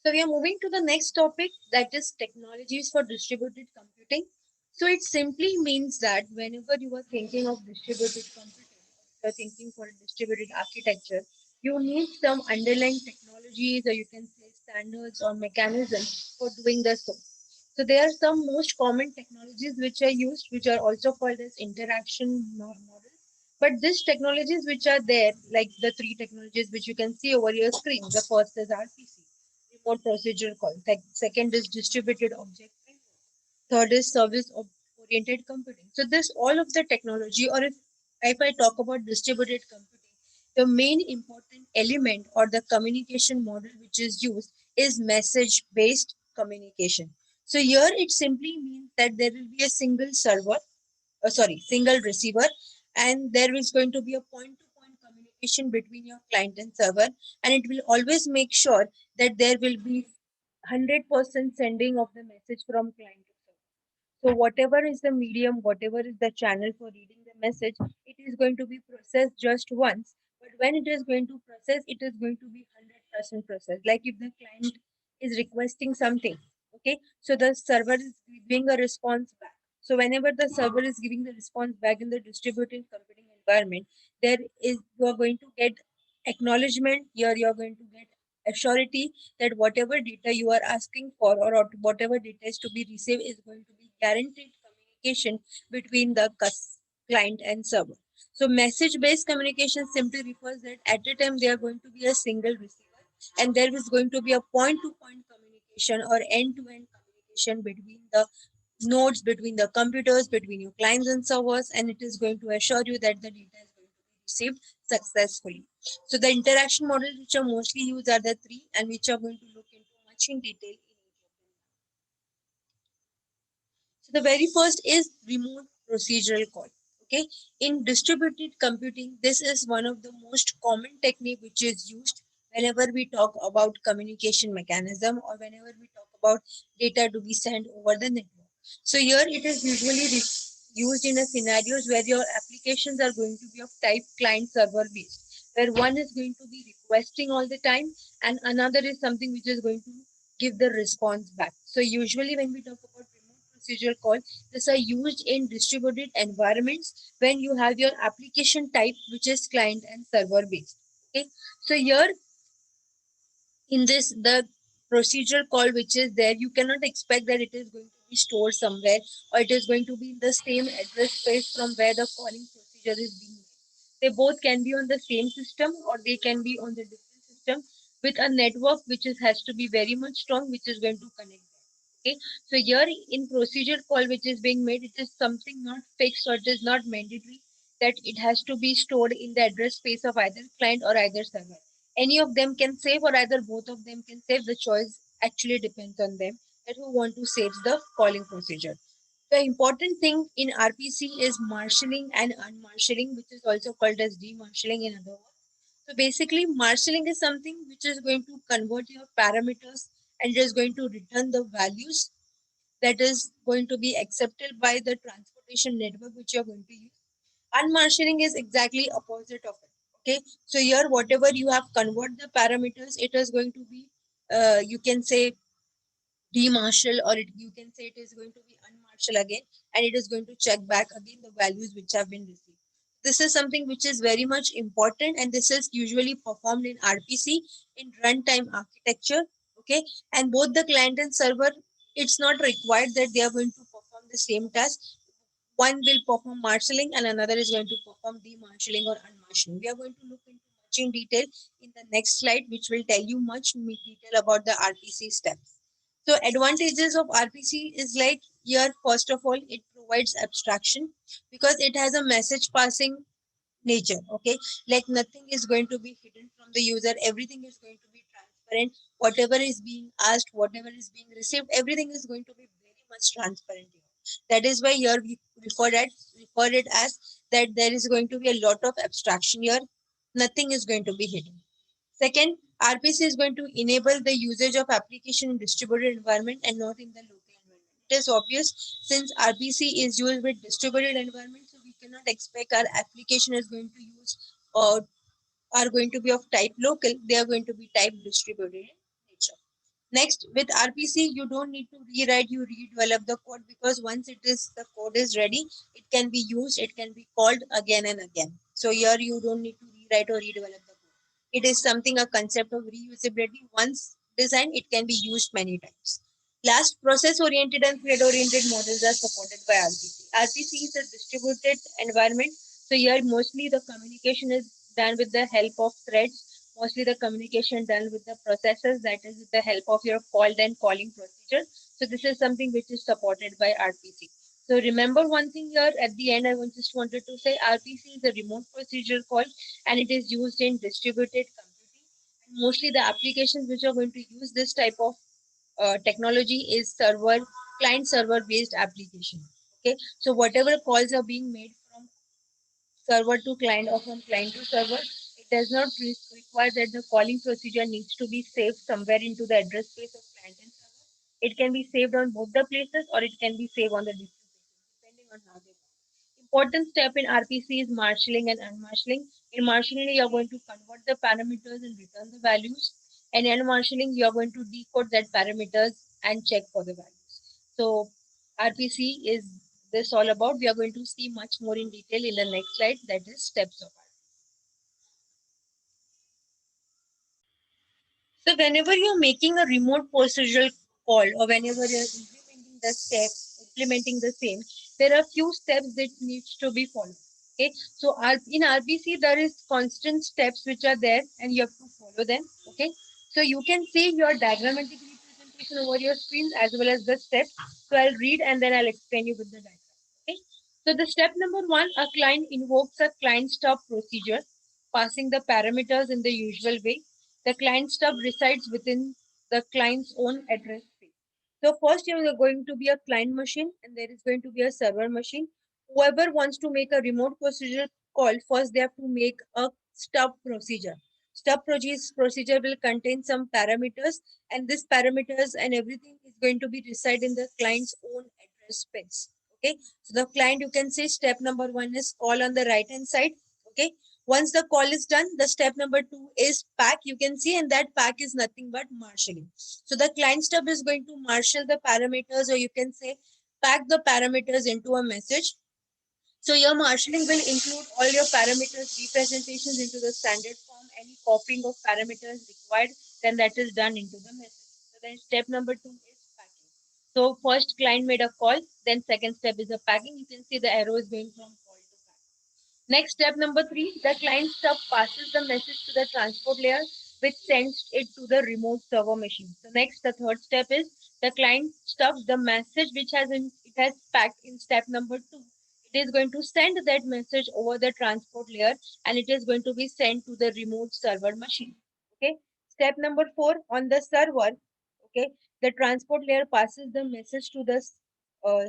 So we are moving to the next topic, that is technologies for distributed computing. So it simply means that whenever you are thinking of distributed computing, you are thinking for a distributed architecture, you need some underlying technologies, or you can say standards or mechanisms for doing the so. So there are some most common technologies which are used, which are also called as interaction models. But these technologies which are there, like the three technologies which you can see over your screen, the first is RPC, remote procedure call. Second is distributed object framework. Third is service oriented computing. So this all of the technology, or if I talk about distributed computing, the main important element or the communication model which is used is message based communication. So here it simply means that there will be a single server, single receiver, and there is going to be a point to point communication between your client and server, and it will always make sure that there will be 100% sending of the message from client to server. So whatever is the medium, whatever is the channel for reading the message, it is going to be processed just once. But when it is going to process, it is going to be 100% processed. Like if the client is requesting something, okay, so the server is giving a response back. So whenever the server is giving the response back in the distributed computing environment, there is you are going to get acknowledgement. Here you are going to get a surety that whatever data you are asking for, or whatever data is to be received, is going to be guaranteed communication between the client and server. So message based communication simply refers that at a time there are going to be a single receiver, and there is going to be a point to point communication or end to end communication between the nodes, between the computers, between your clients and servers, and it is going to assure you that the data is going to be received successfully. So the interaction models which are mostly used are the three, and which are going to look into much in detail in each of them. So the very first is remote procedural call. Okay, in distributed computing, this is one of the most common technique which is used whenever we talk about communication mechanism, or whenever we talk about data to be sent over the network. So here it is usually used in a scenarios where your applications are going to be of type client server based, where one is going to be requesting all the time and another is something which is going to give the response back. So usually when we talk about remote procedural call, these are used in distributed environments when you have your application type which is client and server based. Okay, so here in this, the procedural call which is there, you cannot expect that it is going to be stored somewhere, or it is going to be in the same address space from where the calling procedure is being made. They both can be on the same system, or they can be on the different system with a network which is has to be very much strong, which is going to connect them. Okay, so here in procedure call which is being made, it is something not fixed, or it is not mandatory that it has to be stored in the address space of either client or either server. Any of them can save, or either both of them can save. The choice actually depends on them, that who want to save the calling procedure. The important thing in RPC is marshalling and unmarshalling, which is also called as demarshalling in other words. So basically, marshalling is something which is going to convert your parameters and it is going to return the values that is going to be accepted by the transportation network which you are going to use. Unmarshalling is exactly opposite of it. Okay, so here whatever you have convert the parameters, it is going to be you can say demarshal, or you can say it is going to be unmarshal again, and it is going to check back again the values which have been received. This is something which is very much important, and this is usually performed in RPC in runtime architecture. Okay, and both the client and server, it's not required that they are going to perform the same task. One will perform marshalling and another is going to perform demarshalling or unmarshalling. We are going to look into much in detail in the next slide, which will tell you much detail about the RPC steps. So advantages of RPC is like here, first of all, it provides abstraction because it has a message passing nature. Okay, like nothing is going to be hidden from the user, everything is going to be transparent. Whatever is being asked, whatever is being received, everything is going to be very much transparent here. That is why here we refer it as that there is going to be a lot of abstraction here. Nothing is going to be hidden. Second, RPC is going to enable the usage of application in distributed environment and not in the local environment. It is obvious since RPC is used with distributed environment, so we cannot expect our application is going to use or are going to be of type local. They are going to be type distributed in nature. Next, with RPC, you don't need to rewrite, you redevelop the code, because once the code is ready, it can be used, it can be called again and again. So here you don't need to rewrite or redevelop the code. It is something, a concept of reusability. Once designed, it can be used many times. Last, process-oriented and thread-oriented models are supported by RPC. RPC is a distributed environment. So here mostly the communication is done with the help of threads. Mostly the communication done with the processes, that is with the help of your called and calling procedure. So this is something which is supported by RPC. So remember one thing here at the end, just wanted to say RPC is a remote procedure call, and it is used in distributed computing. And mostly the applications which are going to use this type of technology is client server based application. Okay, so whatever calls are being made from server to client or from client to server, it does not require that the calling procedure needs to be saved somewhere into the address space of client and server. It can be saved on both the places, or it can be saved on the different places, depending on how they want. Important step in RPC is marshalling and unmarshalling. In marshalling, you are going to convert the parameters and return the values. And in unmarshalling, you are going to decode that parameters and check for the values. So RPC is this all about. We are going to see much more in detail in the next slide, that is steps of RPC. So whenever you're making a remote procedural call, or whenever you're implementing the same, there are few steps that needs to be followed. Okay, so in RPC there is constant steps which are there, and you have to follow them. Okay, so you can see your diagrammatic representation over your screen as well as the steps. So I'll read and then I'll explain you with the diagram. Okay, so the step number one, a client invokes a client stop procedure, passing the parameters in the usual way. The client stub resides within the client's own address space. So first you are going to be a client machine, and there is going to be a server machine. Whoever wants to make a remote procedure call, first they have to make a stub procedure. Procedure will contain some parameters, and this parameters and everything is going to be reside in the client's own address space. Okay, so the client, you can say step number one is call on the right hand side. Okay, once the call is done, the step number two is pack. You can see, and that pack is nothing but marshalling. So the client stub is going to marshal the parameters, or you can say pack the parameters into a message. So your marshalling will include all your parameters representations into the standard form. Any copying of parameters required, then that is done into the message. So then step number two is packing. So first client made a call, then second step is the packing. You can see the arrow is going from call to pack. Next step number three, the client stub passes the message to the transport layer, which sends it to the remote server machine. So next, the third step is the client stubs the message which it has packed in step number two. It is going to send that message over the transport layer, and it is going to be sent to the remote server machine. Okay. Step number four, on the server. Okay, the transport layer passes the message to the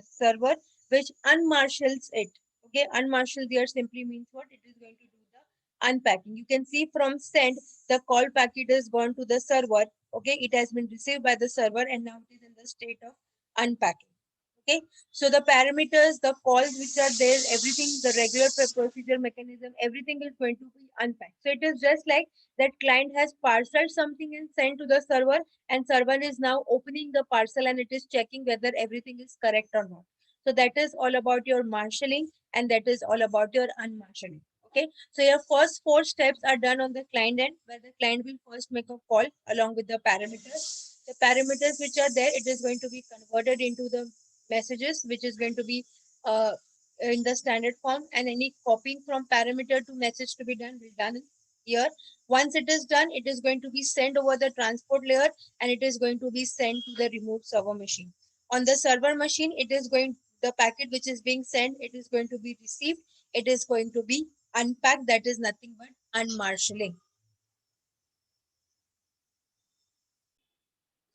server, which unmarshals it. Okay, unmarshal there simply means what? It is going to do the unpacking. You can see from send, the call packet has gone to the server. Okay, it has been received by the server, and now it is in the state of unpacking. Okay, so the parameters, the calls which are there, everything, the regular procedure mechanism, everything is going to be unpacked. So it is just like that client has parceled something and sent to the server, and server is now opening the parcel and it is checking whether everything is correct or not. So that is all about your marshalling, and that is all about your unmarshalling. Okay, so your first four steps are done on the client end, where the client will first make a call along with the parameters. The parameters which are there, it is going to be converted into the messages, which is going to be uh, in the standard form, and any copying from parameter to message to be done will done here. Once it is done, it is going to be sent over the transport layer, and it is going to be sent to the remote server machine. On the server machine, it is going the packet which is being sent, it is going to be received, it is going to be unpacked, that is nothing but unmarshalling.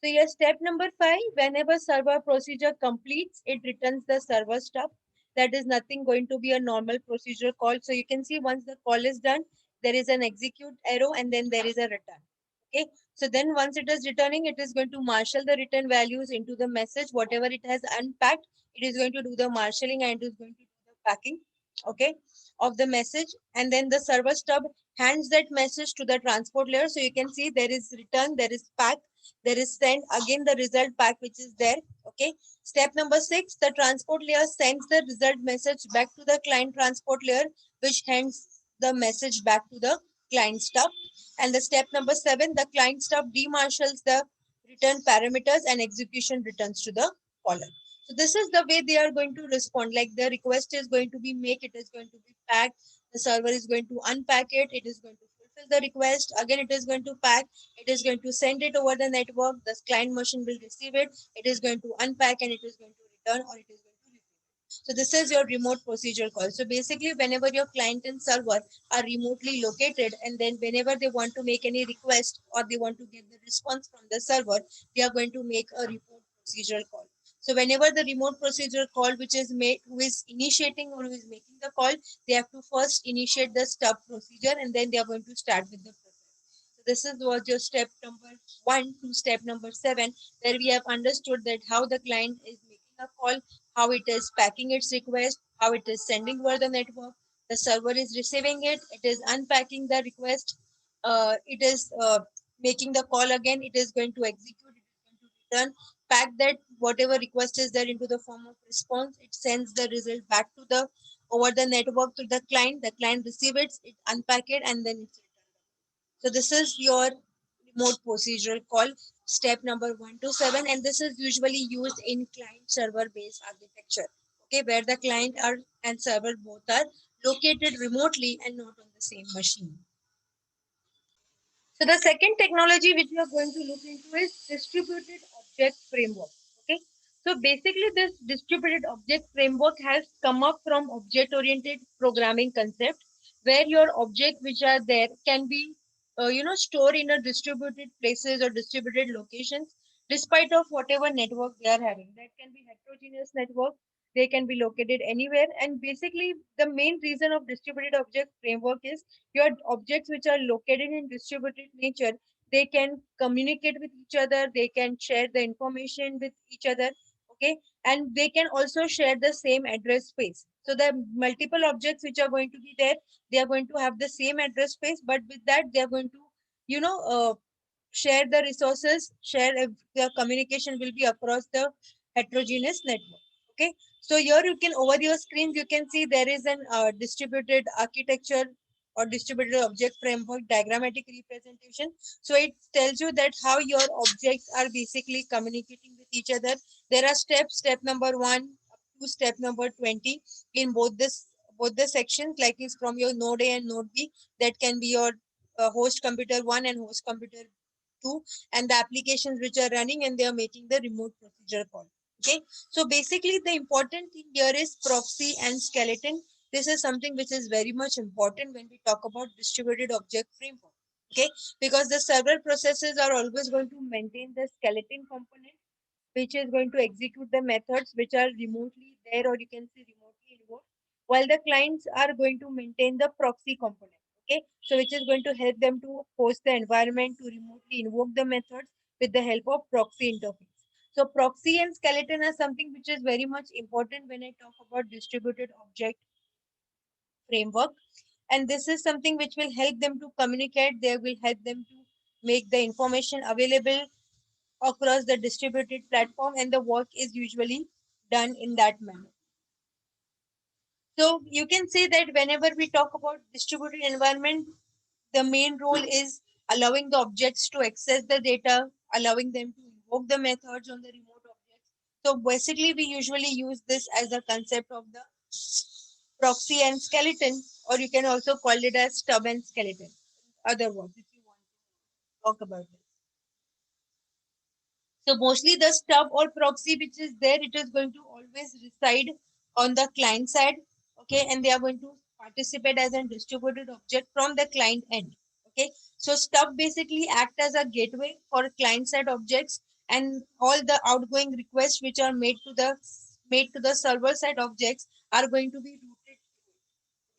So your step number five, whenever server procedure completes, it returns the server stuff. That is nothing going to be a normal procedure call. So you can see once the call is done, there is an execute arrow and then there is a return. Okay. So then once it is returning, it is going to marshal the return values into the message. Whatever it has unpacked, it is going to do the marshalling and it is going to do the packing. Okay. Of the message. And then the server stub hands that message to the transport layer. So you can see there is return, there is pack, There is send, again the result back which is there. Okay. Step number 6, the transport layer sends the result message back to the client transport layer, which hands the message back to the client stub. And the step number 7, the client stub demarshals the return parameters and execution returns to the caller. So this is the way they are going to respond. Like the request is going to be made, it is going to be packed. The server is going to unpack it. It is going to fulfill the request. Again, it is going to pack. It is going to send it over the network. The client machine will receive it. It is going to unpack and it is going to return, or it is going to receive. So this is your remote procedural call. So basically, whenever your client and server are remotely located, and then whenever they want to make any request or they want to get the response from the server, they are going to make a remote procedural call. So whenever the remote procedural call which is made, who is initiating or who is making the call, they have to first initiate the stub procedure and then they are going to start with the process. So this is was your step number 1 to step number 7, where we have understood that how the client is making a call, how it is packing its request, how it is sending over the network, the server is receiving it, it is unpacking the request, it is making the call again, it is going to execute, it is going to return, pack that whatever request is there into the form of response, it sends the result back to the over the network to the client receives it, it unpack it, and then it's returned. So this is your remote procedural call, step number 1 to 7, and this is usually used in client server based architecture. Okay, where the client are and server both are located remotely and not on the same machine. So the second technology which we are going to look into is distributed object framework. Okay. So basically this distributed object framework has come up from object oriented programming concept, where your objects which are there can be stored in a distributed places or distributed locations despite of whatever network they are having. That can be heterogeneous network, they can be located anywhere, and basically the main reason of distributed object framework is your objects which are located in distributed nature, they can communicate with each other, they can share the information with each other. Okay. And they can also share the same address space. So the multiple objects which are going to be there, they are going to have the same address space, but with that they are going to you know uh, share the resources, share the communication will be across the heterogeneous network. Okay. So here you can, over your screens, you can see there is an distributed architecture or distributed object framework diagrammatic representation. So it tells you that how your objects are basically communicating with each other. There are steps, step number 1 up to step number 20 in both the sections, like is from your node A and node B. That can be your host computer 1 and host computer 2, and the applications which are running, and they are making the remote procedure call. Okay. So basically the important thing here is proxy and skeleton. This is something which is very much important when we talk about distributed object framework. Okay. Because the several processes are always going to maintain the skeleton component, which is going to execute the methods which are remotely there, or you can say remotely invoked, while the clients are going to maintain the proxy component. Okay. So which is going to help them to host the environment to remotely invoke the methods with the help of proxy interface. So proxy and skeleton are something which is very much important when I talk about distributed object framework. And this is something which will help them to communicate. They will help them to make the information available across the distributed platform, and the work is usually done in that manner. So you can say that whenever we talk about distributed environment, the main role is allowing the objects to access the data, allowing them to invoke the methods on the remote objects. So basically, we usually use this as a concept of the proxy and skeleton, or you can also call it as stub and skeleton. Other words, if you want to talk about this. So mostly the stub or proxy which is there, it is going to always reside on the client side. Okay, and they are going to participate as a distributed object from the client end. Okay, so stub basically act as a gateway for client side objects, and all the outgoing requests which are made to the server side objects are going to be routed.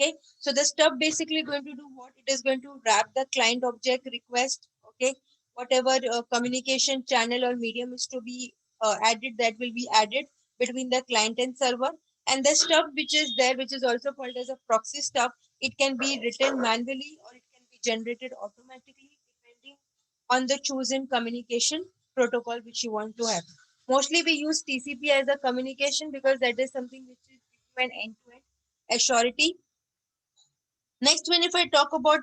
Okay, so the stub basically going to do what? It is going to wrap the client object request. Okay, whatever communication channel or medium is to be added, that will be added between the client and server. And the stub which is there, which is also called as a proxy stub, it can be written manually or it can be generated automatically depending on the chosen communication. protocol which you want to have. Mostly we use TCP as a communication because that is something which is an end-to-end assurity. Next one, if I talk about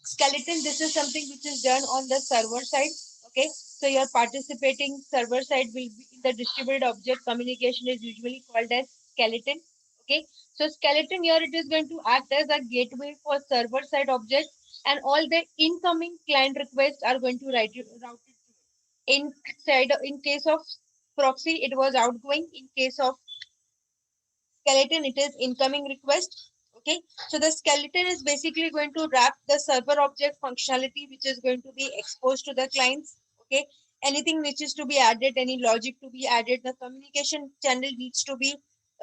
skeleton, this is something which is done on the server side. Okay, so your participating server side will be in the distributed object communication is usually called as skeleton. Okay, so skeleton here it is going to act as a gateway for server side objects, and all the incoming client requests are going to route it. In case of proxy, it was outgoing. In case of skeleton, it is incoming request. Okay, so the skeleton is basically going to wrap the server object functionality which is going to be exposed to the clients. Okay, anything which is to be added, any logic to be added, the communication channel needs to be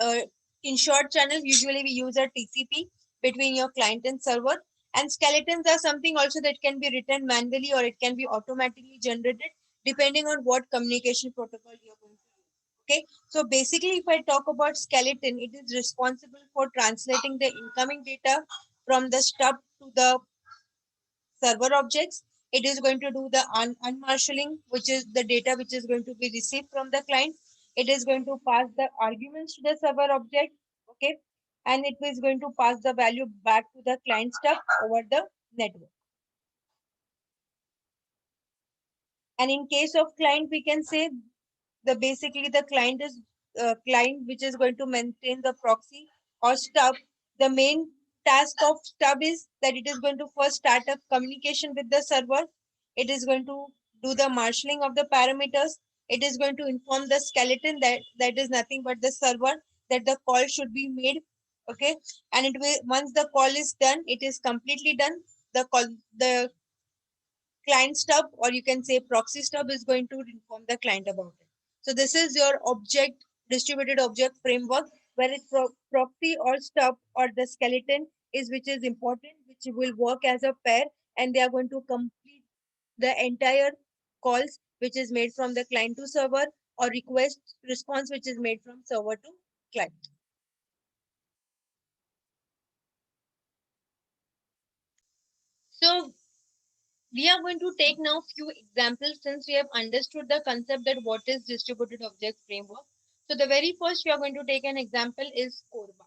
uh, in short channel. Usually we use a TCP between your client and server, and skeletons are something also that can be written manually or it can be automatically generated depending on what communication protocol you're going to use. Okay, so basically, if I talk about skeleton, it is responsible for translating the incoming data from the stub to the server objects. It is going to do the unmarshalling, which is the data which is going to be received from the client. It is going to pass the arguments to the server object, okay, and it is going to pass the value back to the client stub over the network. And in case of client, we can say the basically the client is client which is going to maintain the proxy or stub. The main task of stub is that it is going to first start up communication with the server. It is going to do the marshalling of the parameters. It is going to inform the skeleton that that is nothing but the server that the call should be made. Okay, and it will once the call is done, it is completely done. The client stub, or you can say proxy stub, is going to inform the client about it. So this is your object distributed object framework, where it proxy or stub or the skeleton is which is important, which will work as a pair, and they are going to complete the entire calls which is made from the client to server, or request response which is made from server to client. So we are going to take now few examples since we have understood the concept that what is distributed object framework. So the very first we are going to take an example is CORBA.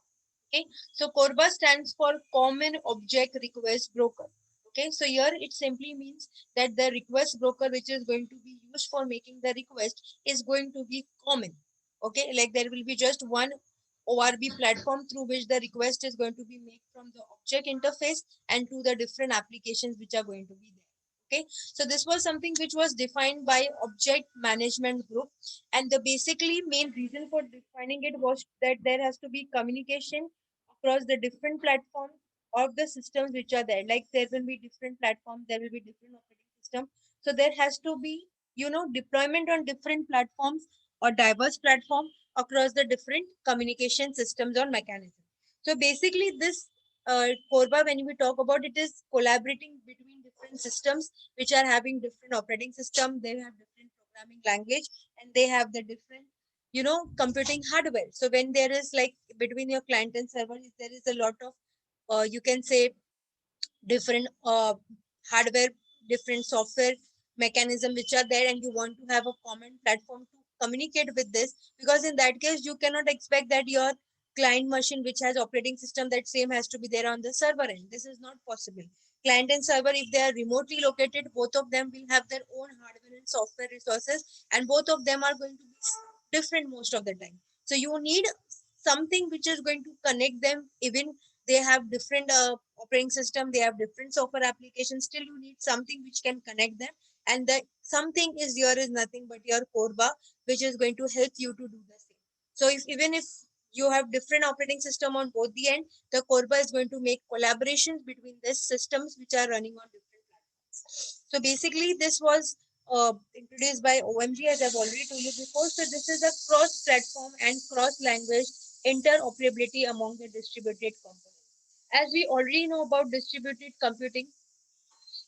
Okay, so CORBA stands for Common Object Request Broker. Okay, so here it simply means that the request broker which is going to be used for making the request is going to be common. Okay, like there will be just one ORB platform through which the request is going to be made from the object interface and to the different applications which are going to be there. Okay, so this was something which was defined by object management group, and the basically main reason for defining it was that there has to be communication across the different platforms of the systems which are there. Like there will be different platforms, there will be different operating system, so there has to be, you know, deployment on different platforms or diverse platform across the different communication systems or mechanisms. So basically this Corba, when we talk about it, is collaborating between different systems which are having different operating system. They have different programming language, and they have the different, you know, computing hardware. So when there is like between your client and server, there is a lot of you can say different hardware, different software mechanism which are there, and you want to have a common platform to communicate with this, because in that case you cannot expect that your client machine which has operating system that same has to be there on the server end. This is not possible. Client and server, if they are remotely located, both of them will have their own hardware and software resources, and both of them are going to be different most of the time. So you need something which is going to connect them. Even they have different operating system, they have different software applications, still you need something which can connect them, and that something is here is nothing but your Corba, which is going to help you to do the same. So if even if you have different operating system on both the end, the Corba is going to make collaborations between these systems which are running on different platforms. So basically this was introduced by OMG, as I've already told you before. So this is a cross platform and cross language interoperability among the distributed components. As we already know about distributed computing,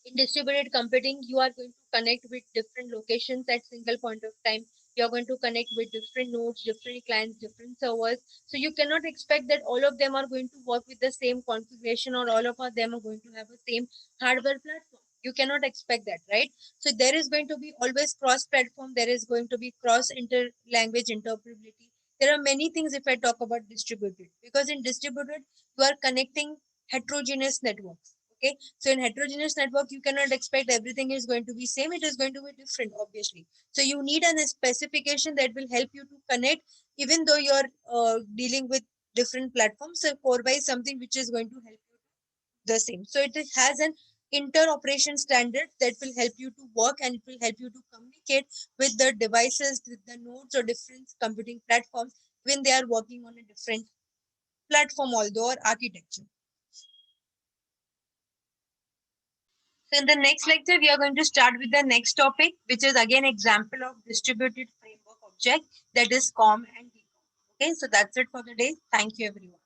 in distributed computing, you are going to connect with different locations at single point of time. You are going to connect with different nodes, different clients, different servers. So you cannot expect that all of them are going to work with the same configuration, or all of them are going to have the same hardware platform. You cannot expect that, right? So there is going to be always cross platform, there is going to be cross inter language interoperability. There are many things if I talk about distributed, because in distributed you are connecting heterogeneous networks. Okay, so in heterogeneous network you cannot expect everything is going to be same, it is going to be different obviously. So you need a specification that will help you to connect, even though you're dealing with different platforms. So core by something which is going to help you the same. So it has an interoperation standard that will help you to work, and it will help you to communicate with the devices, with the nodes or different computing platforms when they are working on a different platform, although or architecture. So in the next lecture, we are going to start with the next topic, which is again example of distributed framework object, that is COM and DCOM. Okay, so that's it for the day. Thank you everyone.